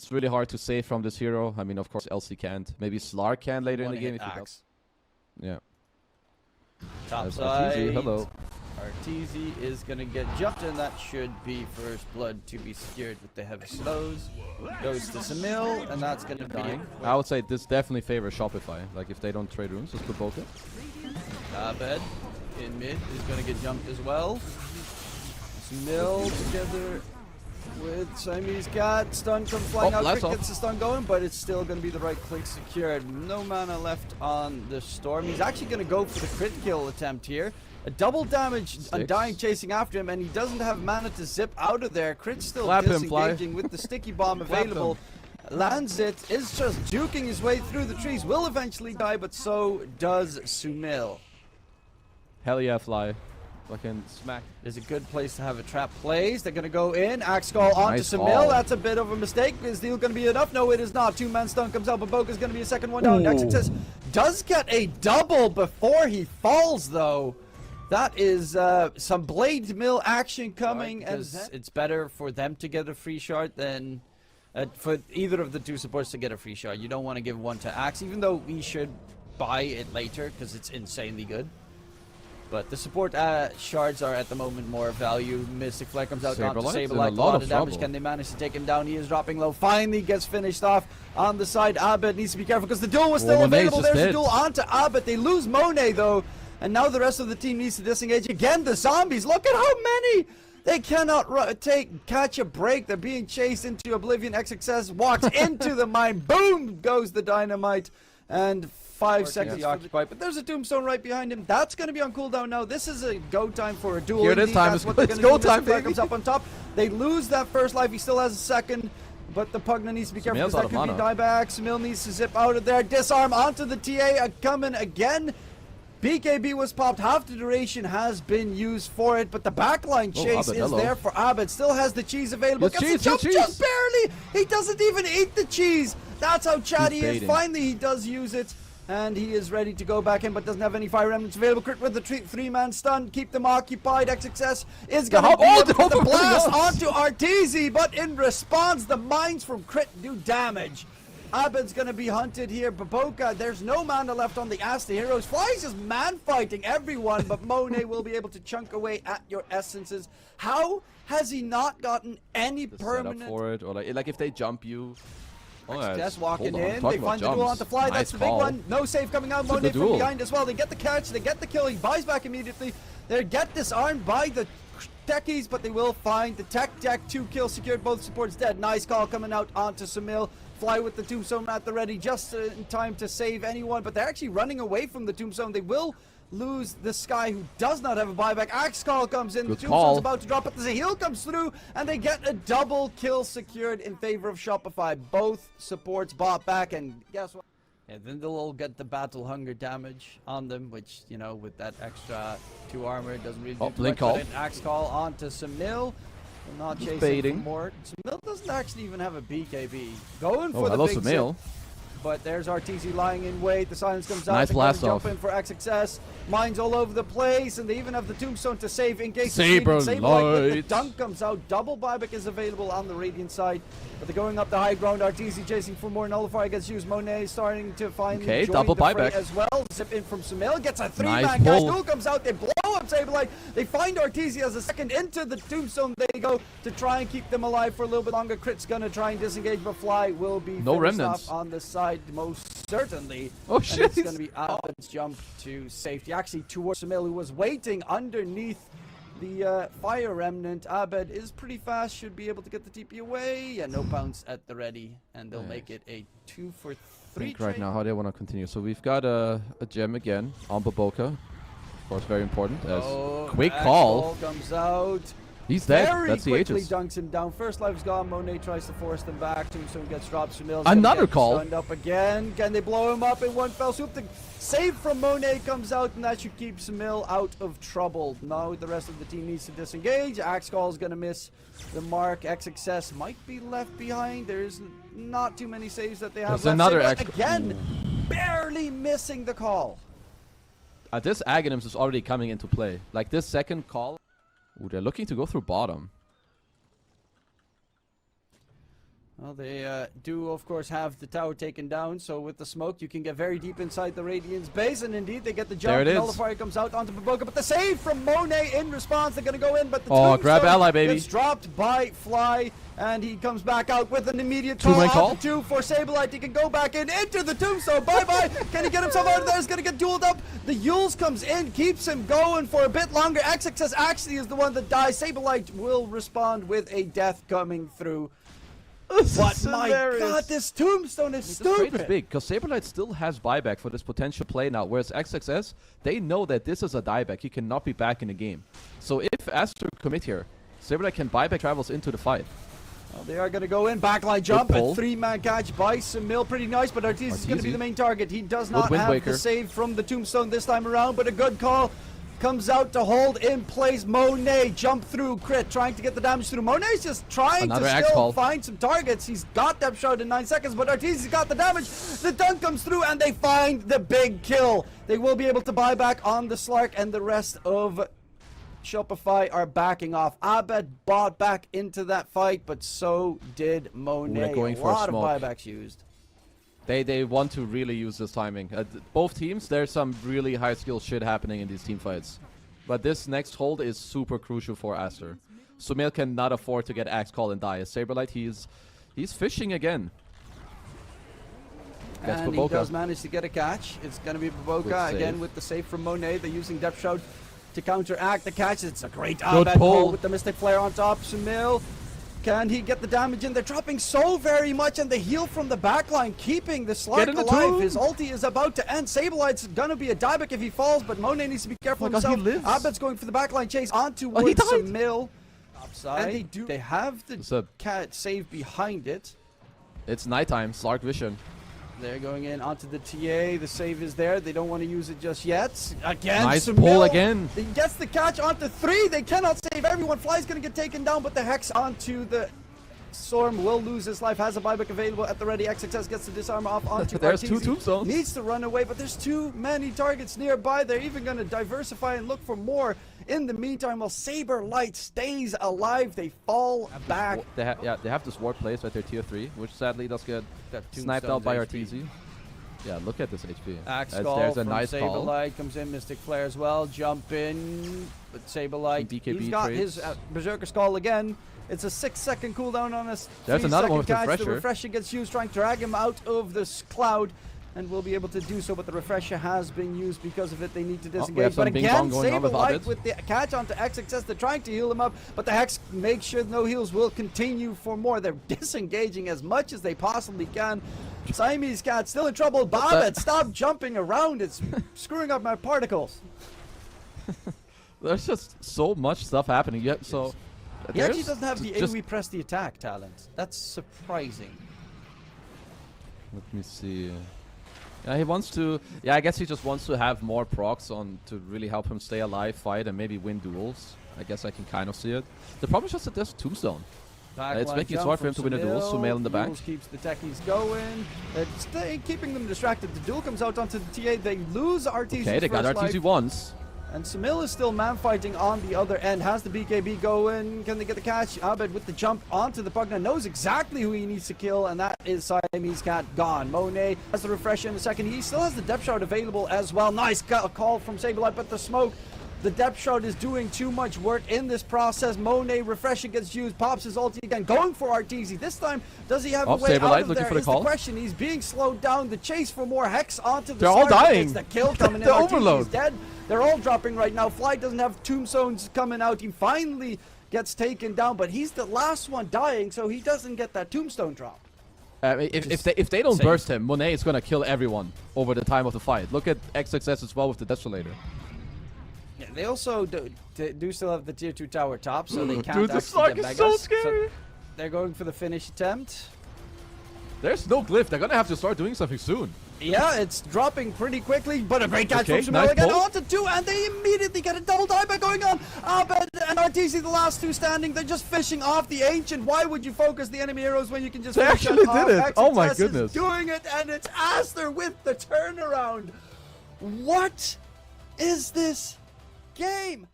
It's really hard to save from this hero. I mean, of course, LC can't. Maybe Slar can later in the game if he does. Yeah. Top side. ARTEEZY, hello. ARTEEZY is going to get jumped, and that should be first blood to be secured with the heavy slows. Goes to SUMAIL, and that's going to be... I would say this definitely favors Shopify. Like, if they don't trade runes, just put both in. Abed in mid is going to get jumped as well. SUMAIL together with Siamese Cat. Stun comes flying out. Quick gets the stun going, but it's still going to be the right click secured. No mana left on the Storm. He's actually going to go for the crit kill attempt here. A double damage, Undying chasing after him, and he doesn't have mana to zip out of there. Crit's still disengaging with the sticky bomb available. Lands it, is just juking his way through the trees. Will eventually die, but so does SUMAIL. Hell yeah, Fly. Fucking smack. There's a good place to have a trap placed. They're going to go in. Axe Call onto SUMAIL. That's a bit of a mistake. Is the heal going to be enough? No, it is not. Two-man stun comes out, but Boka's going to be a second one down. Exit does get a double before he falls, though. That is some Blade Mill action coming, and it's better for them to get a free shard than for either of the two supports to get a free shard. You don't want to give one to Axe, even though we should buy it later because it's insanely good. But the support shards are at the moment more value. Mystic Flare comes out onto Saberlight. A lot of damage. Can they manage to take him down? He is dropping low. Finally gets finished off on the side. Abed needs to be careful because the duel was still available. There's a duel onto Abed. They lose Monet though. And now the rest of the team needs to disengage. Again, the zombies. Look at how many! They cannot catch a break. They're being chased into oblivion. XXS walks into the mine. Boom goes the dynamite. And 5 seconds occupied. But there's a Tombstone right behind him. That's going to be on cooldown now. This is a go time for a duel. Here it is time. It's go time, baby. Comes up on top. They lose that first life. He still has a second. But the Pugna needs to be careful because that could be dieback. SUMAIL needs to zip out of there. Disarm onto the TA. Coming again. BKB was popped, half the duration has been used for it, but the backline chase is there for Abed. Still has the cheese available. Gets the jump just barely. He doesn't even eat the cheese. That's how chatty he is. Finally, he does use it, and he is ready to go back in, but doesn't have any fire remnants available. Crit with the three-man stun, keep them occupied. XXS is going to be able to put the blast onto ARTEEZY, but in response, the mines from Crit do damage. Abed's going to be hunted here. Baboka, there's no mana left on the ASTER heroes. Fly's just man-fighting everyone, but Monet will be able to chunk away at your essences. How has he not gotten any permanent... for it, or like if they jump you... Just walking in, they find the duel on the Fly, that's the big one. No save coming out, Monet from behind as well. They get the catch, they get the kill, he buys back immediately. They get disarmed by the techies, but they will find the tech 2 kills secured, both supports dead. Nice call coming out onto SUMAIL. Fly with the Tombstone at the ready, just in time to save anyone, but they're actually running away from the Tombstone. They will lose the Sky, who does not have a buyback. Axe Call comes in, the Tombstone's about to drop, but the heal comes through, and they get a double kill secured in favor of Shopify. Both supports bought back, and guess what? Yeah, then they'll all get the battle hunger damage on them, which, you know, with that extra 2 armor, it doesn't really do too much. But an Axe Call onto SUMAIL. Not chasing for more. SUMAIL doesn't actually even have a BKB. Going for the big SUMAIL. But there's ARTEEZY lying in wait. The silence comes out. Nice blast off. Jump in for XXS. Mines all over the place, and they even have the Tombstone to save in case Saberlight. The dunk comes out. Double buyback is available on the Radiant side. But they're going up the high ground. ARTEEZY chasing for more. Nullifier gets used. Monet starting to find double buyback as well. Zip in from SUMAIL. Gets a 3-man guy. Duel comes out. They blow up Saberlight. They find ARTEEZY as a second into the Tombstone. They go to try and keep them alive for a little bit longer. Crit's gonna try and disengage, but Fly will be no remnants off on the side most certainly. Oh shit! And it's gonna be Abed's jump to safety. Actually, towards SUMAIL, who was waiting underneath the fire remnant. Abed is pretty fast, should be able to get the TP away. Yeah, no bounce at the ready, and they'll make it a 2 for 3. Think right now how they want to continue. So we've got a gem again on Baboka. Of course, very important. As quick call comes out. He's dead. That's the Aegis. Dunks him down. First life's gone. Monet tries to force them back. Tombstone gets dropped. SUMAIL's another call. Stunned up again. Can they blow him up in one fell swoop? The save from Monet comes out, and that should keep SUMAIL out of trouble. Now the rest of the team needs to disengage. Axe Call is going to miss the mark. XXS might be left behind. There's not too many saves that they have. There's another again, barely missing the call. This Aghanims is already coming into play. Like this second call. Ooh, they're looking to go through bottom. Well, they do, of course, have the tower taken down, so with the smoke, you can get very deep inside the Radiant's base, and indeed, they get the jump. The nullifier comes out onto Baboka, but the save from Monet in response, they're going to go in, but the grab ally, baby. Gets dropped by Fly, and he comes back out with an immediate call. Two for Sableye. He can go back in into the Tombstone. Bye-bye. Can he get himself out of there? He's going to get dueled up. The Yules comes in, keeps him going for a bit longer. XXS actually is the one that dies. Sableye will respond with a death coming through. But my god, this Tombstone is stupid. It's big, because Saberlight still has buyback for this potential play now, whereas XXS, they know that this is a dieback. He cannot be back in the game. So if Aster commit here, Saberlight can buyback travels into the fight. Well, they are going to go in, backline jump, a 3-man catch by SUMAIL, pretty nice, but ARTEEZY is going to be the main target. He does not have the save from the Tombstone this time around, but a good call. Comes out to hold in place. Monet jump through crit, trying to get the damage through. Monet's just trying to still find some targets. He's got depth shot in 9 seconds, but ARTEEZY's got the damage. The dunk comes through, and they find the big kill. They will be able to buy back on the Slark, and the rest of Shopify are backing off. Abed bought back into that fight, but so did Monet. They're going for a lot of buybacks used. They want to really use this timing. Both teams, there's some really high skill shit happening in these team fights. But this next hold is super crucial for Aster. SUMAIL cannot afford to get Axe Call and die. As Saberlight, he's fishing again. And he does manage to get a catch. It's going to be Baboka again with the save from Monet. They're using Depth Shroud to counteract the catch. It's a great Abed pull with the Mystic Flare on top. SUMAIL, can he get the damage in? They're dropping so very much, and the heal from the backline keeping the Slark alive. His ulti is about to end. Sablelight's gonna be a dieback if he falls, but Monet needs to be careful himself. Abed's going for the backline chase onto SUMAIL. And they have the cat save behind it. It's nighttime, Slark vision. They're going in onto the TA. The save is there. They don't want to use it just yet. Again, nice pull again. He gets the catch onto 3. They cannot save everyone. Fly's going to get taken down, but the Hex onto the Storm will lose his life. Has a buyback available at the ready. XXS gets the disarm off onto There's ARTEEZY. 2 Tombstones. Needs to run away, but there's too many targets nearby. They're even going to diversify and look for more. In the meantime, while Saberlight stays alive, they fall back. They have this ward placed at their tier 3, which sadly does get sniped out by ARTEEZY. Yeah, look at this HP. There's a nice Saberlight comes in, Mystic Flare as well. Jump in, but Saberlight, he's got his Berserker Skull again. It's a 6-second cooldown on us. There's another one with the Refresher. The Refresher gets used, trying to drag him out of this cloud. And will be able to do so, but the Refresher has been used because of it. They need to disengage. But again, Saberlight with the catch onto XXS. They're trying to heal him up, but the Hex makes sure no heals will continue for more. They're disengaging as much as they possibly can. Siamese Cat still in trouble. Babbitt, stop jumping around. It's screwing up my particles. There's just so much stuff happening. Yet, so he actually doesn't have the AoE press the attack talent. That's surprising. Let me see. Yeah, he wants to. Yeah, I guess he just wants to have more procs on to really help him stay alive, fight, and maybe win duels. I guess I can kind of see it. The problem is just that there's Tombstone. It's making it hard for him to win a duel. SUMAIL in the back. Keeps the techies going. It's keeping them distracted. The duel comes out onto the TA. They lose ARTEEZY. Okay, they got ARTEEZY once. And SUMAIL is still man fighting on the other end. Has the BKB going. Can they get the catch? Abed with the jump onto the Pugna. Knows exactly who he needs to kill, and that is Siamese Cat gone. Monet has the Refresher in a second. He still has the Depth Shroud available as well. Nice call from Saberlight, but the smoke. The Depth Shroud is doing too much work in this process. Monet Refresher gets used, pops his ulti again, going for ARTEEZY. This time, does he have a way out of there? Is the question. He's being slowed down. The chase for more Hex onto the They're all dying. It's the kill coming in. ARTEEZY is dead. They're all dropping right now. Fly doesn't have Tombstones coming out. He finally gets taken down, but he's the last one dying, so he doesn't get that Tombstone drop. If they don't burst him, Monet is gonna kill everyone over the time of the fight. Look at XXS as well with the Desolator. Yeah, they also do still have the tier 2 tower top, so they can't Dude, this Slark is so scary. So they're going for the finish attempt. There's no glyph. They're gonna have to start doing something soon. Yeah, it's dropping pretty quickly, but a great catch from SUMAIL again onto 2, and they immediately get a double dieback going on. Abed and ARTEEZY, the last 2 standing, they're just fishing off the Ancient. Why would you focus the enemy heroes when you can just They actually did it. XXS oh my goodness. is doing it, and it's Aster with the turnaround. What is this game?